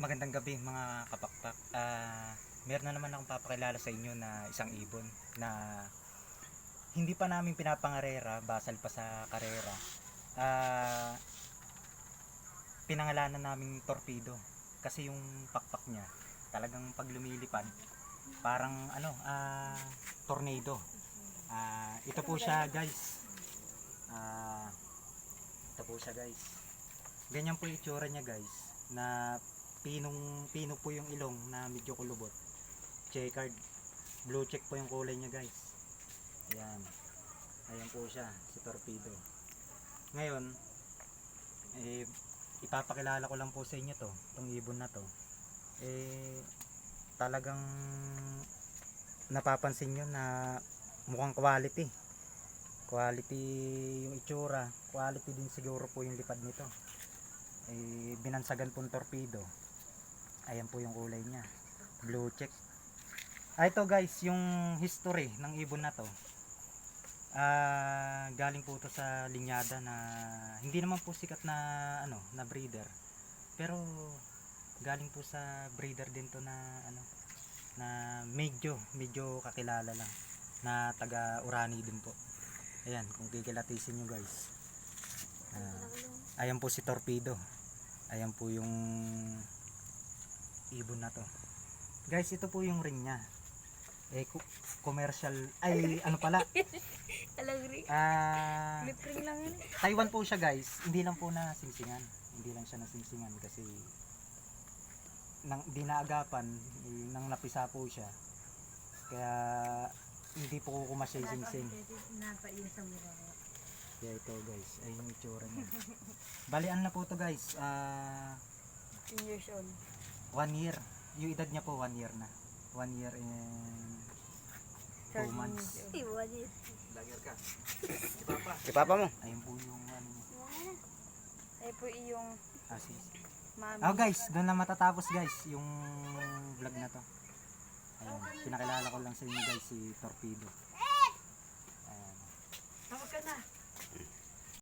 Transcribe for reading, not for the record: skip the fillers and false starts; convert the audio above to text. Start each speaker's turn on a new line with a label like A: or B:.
A: Magandang gabi mga kapakpak. Meron na naman akong papakilala sa inyo na isang ibon na hindi pa namin pinapangarera, basal pa sa karera. Ah, Pinangalanan namin torpedo kasi yung pakpak niya talagang pag lumilipad parang tornado. Ito po siya guys. Ah, Ito po siya guys. Ganyan po yung itsura niya guys, na pino po yung ilong na medyo kulubot, checkered, blue check po yung kulay niya guys. Ayan po siya, si torpedo. Ngayon ipapakilala ko lang po sa inyo itong ibon na to. Talagang napapansin nyo na mukhang quality yung itsura, quality din siguro po yung lipad nito. Binansagan pong torpedo. Ayan po yung kulay niya, blue check. Ito guys yung history ng ibon na to. Galing po to sa linyada na hindi naman po sikat na na breeder, pero galing po sa breeder din to na na medyo kakilala lang, na taga Urani din po. Ayan, kung kikilatisin nyo guys, ayan po si torpedo. Ayan po yung ibon na to guys. Ito po yung ring niya, commercial ano pala
B: Lip ring lang yun.
A: Taiwan po siya guys, hindi lang po na singsingan, hindi lang siya nasingsingan kasi di naagapan, nang napisa po siya, kaya hindi po kumasya yung singsing. Kaya ito guys ay yung itsura niya. Balian na po to guys,
B: 10 years old.
A: 1 year yung edad niya po, 1 year na, 1 year and 2 months. Lager ka si papa mo. Ayun po yung
B: Ay po yung mami.
A: guys, doon na matatapos guys yung vlog na to. Ayun, pinakilala ko lang sa inyo guys si torpedo.